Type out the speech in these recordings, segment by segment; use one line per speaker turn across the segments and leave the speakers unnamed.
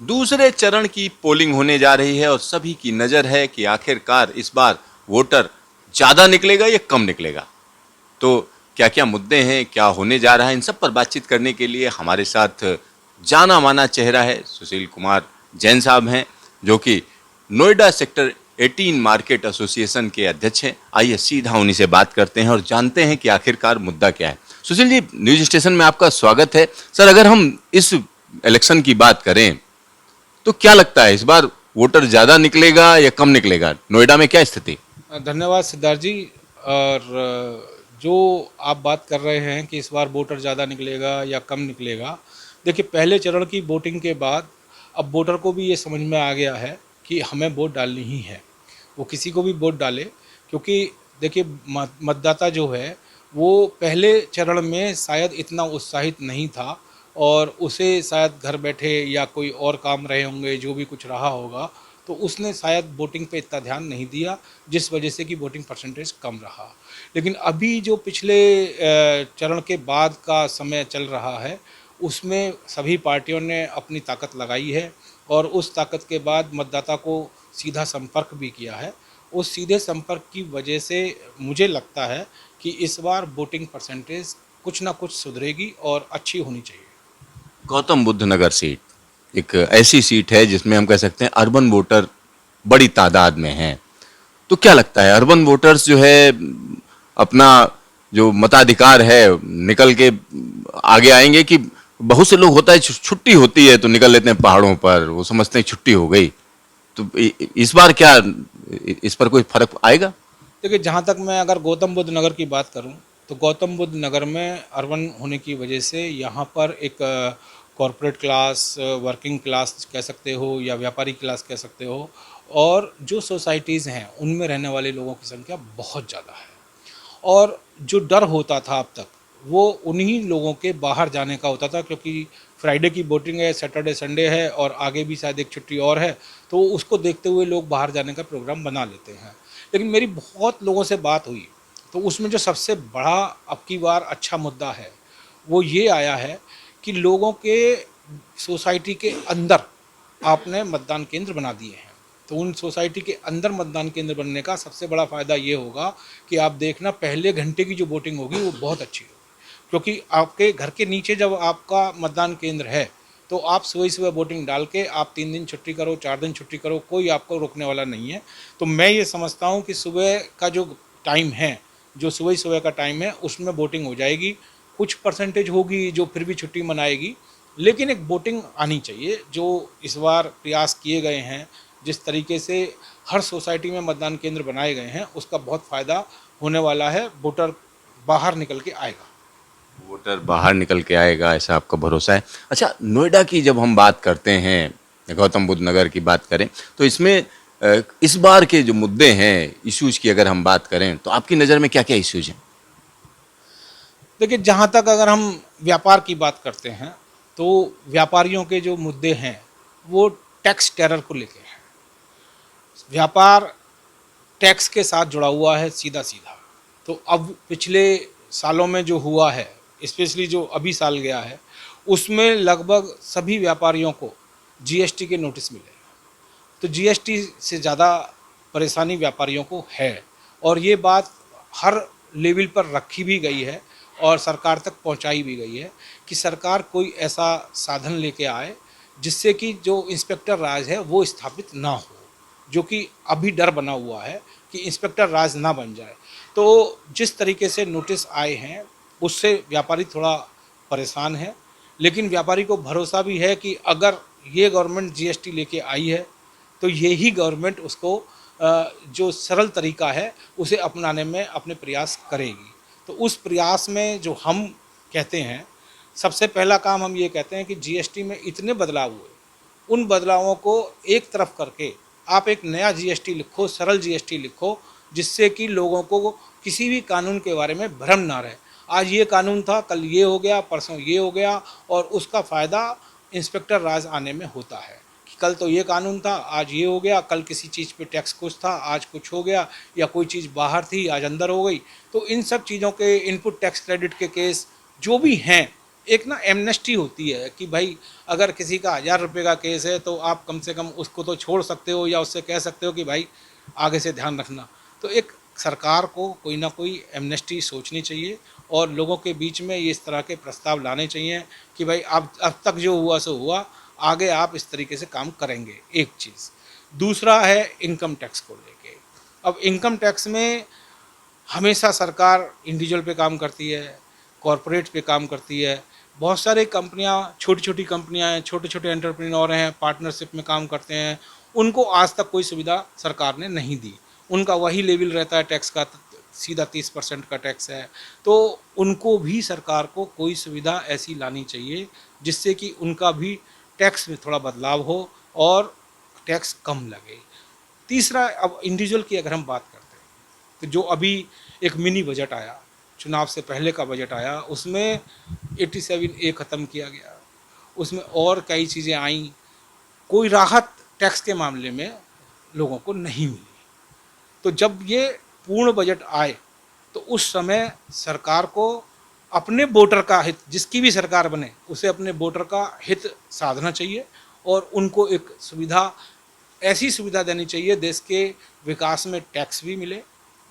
दूसरे चरण की पोलिंग होने जा रही है और सभी की नजर है कि आखिरकार इस बार वोटर ज्यादा निकलेगा या कम निकलेगा। तो क्या क्या मुद्दे हैं, क्या होने जा रहा है, इन सब पर बातचीत करने के लिए हमारे साथ जाना माना चेहरा है सुशील कुमार जैन साहब हैं, जो कि नोएडा सेक्टर 18 मार्केट एसोसिएशन के अध्यक्ष हैं। आइए सीधा उन्हीं से बात करते हैं और जानते हैं कि आखिरकार मुद्दा क्या है। सुशील जी, न्यूज स्टेशन में आपका स्वागत है। सर, अगर हम इस इलेक्शन की बात करें तो क्या लगता है इस बार वोटर ज्यादा निकलेगा या कम निकलेगा? नोएडा में क्या स्थिति?
धन्यवाद सिद्धार्थ जी। और जो आप बात कर रहे हैं कि इस बार वोटर ज़्यादा निकलेगा या कम निकलेगा, देखिए पहले चरण की वोटिंग के बाद अब वोटर को भी ये समझ में आ गया है कि हमें वोट डालनी ही है। वो किसी को भी वोट डाले, क्योंकि देखिए मतदाता जो है वो पहले चरण में शायद इतना उत्साहित नहीं था और उसे शायद घर बैठे या कोई और काम रहे होंगे, जो भी कुछ रहा होगा, तो उसने शायद वोटिंग पे इतना ध्यान नहीं दिया, जिस वजह से कि वोटिंग परसेंटेज कम रहा। लेकिन अभी जो पिछले चरण के बाद का समय चल रहा है, उसमें सभी पार्टियों ने अपनी ताकत लगाई है और उस ताकत के बाद मतदाता को सीधा संपर्क भी किया है। उस सीधे संपर्क की वजह से मुझे लगता है कि इस बार वोटिंग परसेंटेज कुछ ना कुछ सुधरेगी और अच्छी होनी चाहिए।
गौतम बुद्ध नगर सीट एक ऐसी सीट है जिसमें हम कह सकते हैं अर्बन वोटर बड़ी तादाद में हैं। तो क्या लगता है, अर्बन वोटर्स जो है अपना जो मताधिकार है निकल के आगे आएंगे कि बहुत से लोग होता है छुट्टी होती है तो निकल लेते हैं पहाड़ों पर, वो समझते हैं छुट्टी हो गई। तो इस बार क्या इस पर कोई फर्क आएगा?
देखिए, जहाँ तक मैं अगर गौतम बुद्ध नगर की बात करूँ, तो गौतम बुद्ध नगर में अर्बन होने की वजह से यहाँ पर एक कॉरपोरेट क्लास, वर्किंग क्लास कह सकते हो या व्यापारी क्लास कह सकते हो, और जो सोसाइटीज़ हैं उनमें रहने वाले लोगों की संख्या बहुत ज़्यादा है। और जो डर होता था अब तक, वो उन्हीं लोगों के बाहर जाने का होता था, क्योंकि फ्राइडे की वोटिंग है, सैटरडे संडे है और आगे भी शायद एक छुट्टी और है, तो उसको देखते हुए लोग बाहर जाने का प्रोग्राम बना लेते हैं। लेकिन मेरी बहुत लोगों से बात हुई, तो उसमें जो सबसे बड़ा अब की बार अच्छा मुद्दा है, वो ये आया है कि लोगों के सोसाइटी के अंदर आपने मतदान केंद्र बना दिए हैं। तो उन सोसाइटी के अंदर मतदान केंद्र बनने का सबसे बड़ा फ़ायदा ये होगा कि आप देखना पहले घंटे की जो वोटिंग होगी वो बहुत अच्छी होगी, क्योंकि आपके घर के नीचे जब आपका मतदान केंद्र है, तो आप सुबह सुबह वोटिंग डाल के आप 3 दिन छुट्टी करो, 4 दिन छुट्टी करो, कोई आपको रोकने वाला नहीं है। तो मैं ये समझता हूँ कि सुबह का जो टाइम है, जो सुबह सुबह का टाइम है, उसमें वोटिंग हो जाएगी। कुछ परसेंटेज होगी जो फिर भी छुट्टी मनाएगी, लेकिन एक वोटिंग आनी चाहिए। जो इस बार प्रयास किए गए हैं, जिस तरीके से हर सोसाइटी में मतदान केंद्र बनाए गए हैं, उसका बहुत फ़ायदा होने वाला है। वोटर बाहर निकल के आएगा।
वोटर बाहर निकल के आएगा, ऐसा आपका भरोसा है? अच्छा, नोएडा की जब हम बात करते हैं, गौतम बुद्ध नगर की बात करें, तो इसमें इस बार के जो मुद्दे हैं, इश्यूज की अगर हम बात करें तो आपकी नज़र में क्या क्या इश्यूज हैं?
देखिए, जहाँ तक अगर हम व्यापार की बात करते हैं, तो व्यापारियों के जो मुद्दे हैं वो टैक्स टेरर को लेके हैं। व्यापार टैक्स के साथ जुड़ा हुआ है सीधा सीधा। तो अब पिछले सालों में जो हुआ है, स्पेशली जो अभी साल गया है, उसमें लगभग सभी व्यापारियों को जीएसटी के नोटिस मिले। तो जीएसटी से ज़्यादा परेशानी व्यापारियों को है, और ये बात हर लेवल पर रखी भी गई है और सरकार तक पहुंचाई भी गई है कि सरकार कोई ऐसा साधन लेके आए जिससे कि जो इंस्पेक्टर राज है वो स्थापित ना हो, जो कि अभी डर बना हुआ है कि इंस्पेक्टर राज ना बन जाए। तो जिस तरीके से नोटिस आए हैं, उससे व्यापारी थोड़ा परेशान है। लेकिन व्यापारी को भरोसा भी है कि अगर ये गवर्नमेंट जीएसटी लेके आई है, तो यही गवर्नमेंट उसको जो सरल तरीका है उसे अपनाने में अपने प्रयास करेगी। तो उस प्रयास में जो हम कहते हैं, सबसे पहला काम हम ये कहते हैं कि जीएसटी में इतने बदलाव हुए, उन बदलावों को एक तरफ करके आप एक नया जीएसटी लिखो, सरल जीएसटी लिखो, जिससे कि लोगों को किसी भी कानून के बारे में भ्रम ना रहे। आज ये कानून था, कल ये हो गया, परसों ये हो गया, और उसका फ़ायदा इंस्पेक्टर राज आने में होता है कि कल तो ये कानून था, आज ये हो गया, कल किसी चीज़ पे टैक्स कुछ था, आज कुछ हो गया, या कोई चीज़ बाहर थी, आज अंदर हो गई। तो इन सब चीज़ों के, इनपुट टैक्स क्रेडिट के केस जो भी हैं, एक ना एमनेस्टी होती है कि भाई अगर किसी का 1,000 रुपये का केस है तो आप कम से कम उसको तो छोड़ सकते हो या उससे कह सकते हो कि भाई आगे से ध्यान रखना। तो एक सरकार को कोई ना कोई एमनेस्टी सोचनी चाहिए और लोगों के बीच में ये इस तरह के प्रस्ताव लाने चाहिए कि भाई अब तक जो हुआ सो हुआ, आगे आप इस तरीके से काम करेंगे। एक चीज़। दूसरा है इनकम टैक्स को लेके। अब इनकम टैक्स में हमेशा सरकार इंडिविजुअल पे काम करती है, कॉरपोरेट पे काम करती है। बहुत सारी कंपनियां, छोटी छोटी कंपनियां हैं, छोटे छोटे एंटरप्रेन्योर हैं, पार्टनरशिप में काम करते हैं, उनको आज तक कोई सुविधा सरकार ने नहीं दी। उनका वही लेवल रहता है टैक्स का, सीधा 30% का टैक्स है। तो उनको भी सरकार को कोई सुविधा ऐसी लानी चाहिए जिससे कि उनका भी टैक्स में थोड़ा बदलाव हो और टैक्स कम लगे। तीसरा, अब इंडिविजुअल की अगर हम बात करते हैं तो जो अभी एक मिनी बजट आया, चुनाव से पहले का बजट आया, उसमें 87A ख़त्म किया गया। उसमें और कई चीज़ें आईं, कोई राहत टैक्स के मामले में लोगों को नहीं मिली। तो जब ये पूर्ण बजट आए तो उस समय सरकार को अपने वोटर का हित, जिसकी भी सरकार बने उसे अपने वोटर का हित साधना चाहिए और उनको एक सुविधा, ऐसी सुविधा देनी चाहिए देश के विकास में टैक्स भी मिले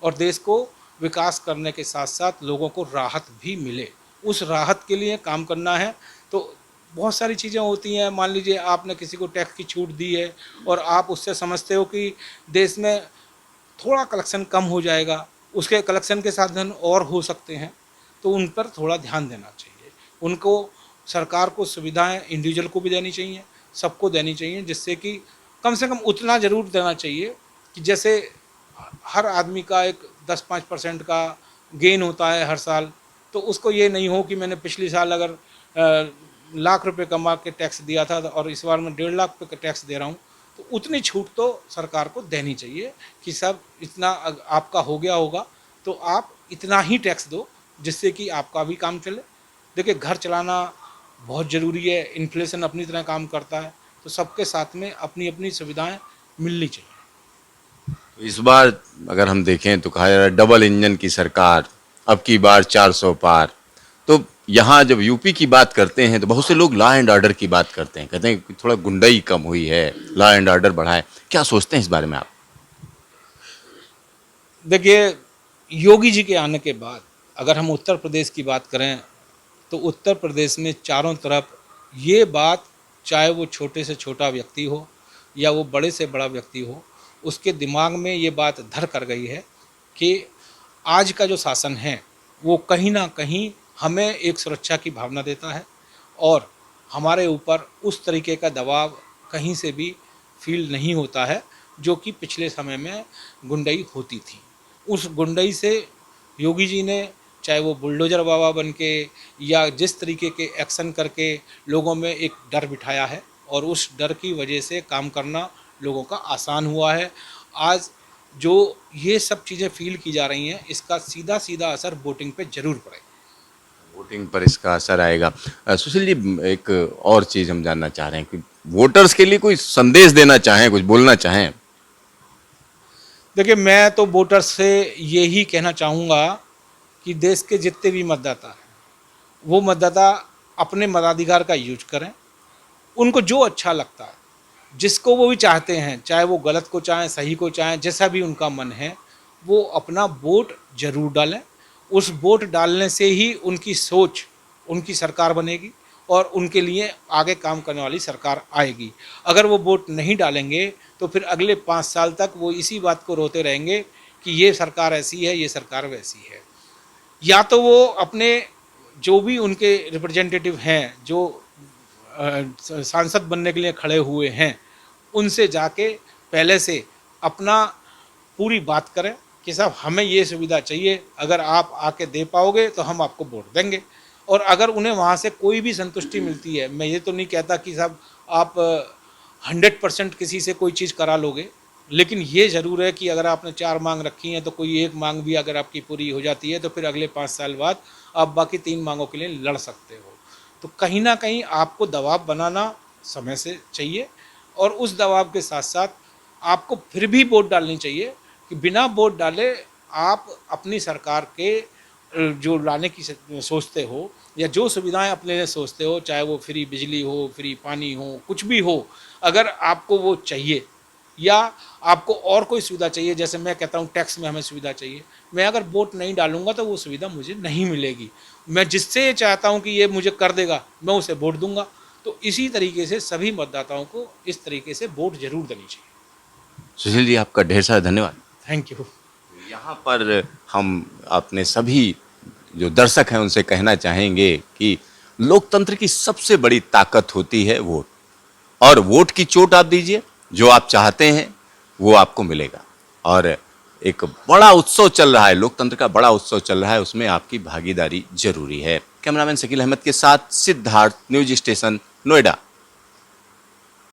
और देश को विकास करने के साथ साथ लोगों को राहत भी मिले। उस राहत के लिए काम करना है। तो बहुत सारी चीज़ें होती हैं, मान लीजिए आपने किसी को टैक्स की छूट दी है और आप उससे समझते हो कि देश में थोड़ा कलेक्शन कम हो जाएगा, उसके कलेक्शन के साधन और हो सकते हैं, तो उन पर थोड़ा ध्यान देना चाहिए। उनको, सरकार को सुविधाएं इंडिविजुअल को भी देनी चाहिए, सबको देनी चाहिए, जिससे कि कम से कम उतना ज़रूर देना चाहिए कि जैसे हर आदमी का एक 10-5% का गेन होता है हर साल, तो उसको ये नहीं हो कि मैंने पिछली साल अगर लाख रुपए कमा के टैक्स दिया था और इस बार मैं 1.5 लाख पे टैक्स दे रहा हूँ। तो उतनी छूट तो सरकार को देनी चाहिए कि सब इतना आपका हो गया होगा तो आप इतना ही टैक्स दो जिससे कि आपका भी काम चले। देखिए, घर चलाना बहुत ज़रूरी है, इन्फ्लेशन अपनी तरह काम करता है, तो सबके साथ में अपनी अपनी सुविधाएं मिलनी चाहिए।
इस बार अगर हम देखें तो कहा जा रहा है डबल इंजन की सरकार, अब की बार 400 पार। तो यहाँ जब यूपी की बात करते हैं तो बहुत से लोग लॉ एंड ऑर्डर की बात करते हैं, कहते हैं कि थोड़ा गुंडाई कम हुई है, लॉ एंड ऑर्डर बढ़ा है। क्या सोचते हैं इस बारे में आप?
देखिए, योगी जी के आने के बाद अगर हम उत्तर प्रदेश की बात करें तो उत्तर प्रदेश में चारों तरफ ये बात, चाहे वो छोटे से छोटा व्यक्ति हो या वो बड़े से बड़ा व्यक्ति हो, उसके दिमाग में ये बात धर कर गई है कि आज का जो शासन है वो कहीं ना कहीं हमें एक सुरक्षा की भावना देता है और हमारे ऊपर उस तरीके का दबाव कहीं से भी फील नहीं होता है जो कि पिछले समय में गुंडई होती थी। उस गुंडई से योगी जी ने, चाहे वो बुलडोज़र बाबा बन के या जिस तरीके के एक्शन करके लोगों में एक डर बिठाया है और उस डर की वजह से काम करना लोगों का आसान हुआ है। आज जो ये सब चीज़ें फील की जा रही हैं, इसका सीधा सीधा असर वोटिंग पे ज़रूर पड़ेगा।
वोटिंग पर इसका असर आएगा। सुशील जी, एक और चीज़ हम जानना चाह रहे हैं कि वोटर्स के लिए कोई संदेश देना चाहें, कुछ बोलना चाहें?
देखिए, मैं तो वोटर्स से यही कहना चाहूँगा कि देश के जितने भी मतदाता हैं वो मतदाता अपने मताधिकार का यूज करें। उनको जो अच्छा लगता है, जिसको वो भी चाहते हैं, चाहे वो गलत को चाहें, सही को चाहें, जैसा भी उनका मन है, वो अपना वोट जरूर डालें। उस वोट डालने से ही उनकी सोच, उनकी सरकार बनेगी और उनके लिए आगे काम करने वाली सरकार आएगी। अगर वो वोट नहीं डालेंगे तो फिर अगले 5 साल तक वो इसी बात को रोते रहेंगे कि ये सरकार ऐसी है, ये सरकार वैसी है। या तो वो अपने जो भी उनके रिप्रेजेंटेटिव हैं, जो सांसद बनने के लिए खड़े हुए हैं, उनसे जाके पहले से अपना पूरी बात करें कि साहब हमें ये सुविधा चाहिए, अगर आप आके दे पाओगे तो हम आपको वोट देंगे। और अगर उन्हें वहाँ से कोई भी संतुष्टि मिलती है, मैं ये तो नहीं कहता कि साहब आप 100% किसी से कोई चीज़ करा लोगे, लेकिन ये ज़रूर है कि अगर आपने 4 मांग रखी हैं तो कोई एक मांग भी अगर आपकी पूरी हो जाती है तो फिर अगले 5 साल बाद आप बाकी 3 मांगों के लिए लड़ सकते हो। तो कहीं ना कहीं आपको दबाव बनाना समय से चाहिए और उस दबाव के साथ साथ आपको फिर भी वोट डालनी चाहिए कि बिना वोट डाले आप अपनी सरकार के जो लाने की सोचते हो या जो सुविधाएं अपने लिए सोचते हो, चाहे वो फ्री बिजली हो, फ्री पानी हो, कुछ भी हो, अगर आपको वो चाहिए या आपको और कोई सुविधा चाहिए, जैसे मैं कहता हूँ टैक्स में हमें सुविधा चाहिए, मैं अगर वोट नहीं डालूंगा तो वो सुविधा मुझे नहीं मिलेगी। मैं जिससे चाहता हूँ कि ये मुझे कर देगा, मैं उसे वोट दूंगा। तो इसी तरीके से सभी मतदाताओं को इस तरीके से वोट जरूर देनी चाहिए।
सुशील जी, आपका ढेर सारा धन्यवाद।
Thank you.
यहाँ पर हम अपने सभी जो दर्शक हैं उनसे कहना चाहेंगे कि लोकतंत्र की सबसे बड़ी ताकत होती है वोट, और वोट की चोट आप दीजिए, जो आप चाहते हैं वो आपको मिलेगा। और एक बड़ा उत्सव चल रहा है, लोकतंत्र का बड़ा उत्सव चल रहा है, उसमें आपकी भागीदारी जरूरी है। कैमरामैन शकील अहमद के साथ सिद्धार्थ, न्यूज स्टेशन, नोएडा।